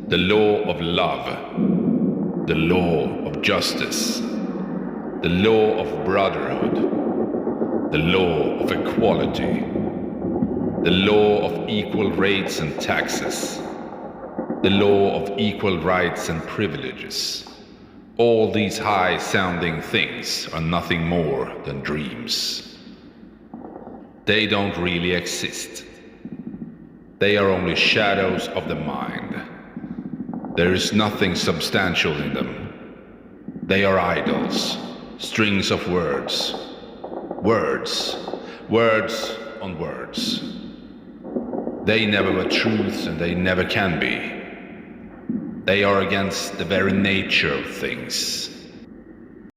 The law of love, the law of justice, the law of brotherhood, the law of equality, the law of equal rates and taxes, the law of equal rights and privileges. All these high-sounding things are nothing more than dreams. They don't really exist. They are only shadows of the mind. There is nothing substantial in them. They are idols, strings of words. Words, words on words. They never were truths and they never can be. They are against the very nature of things.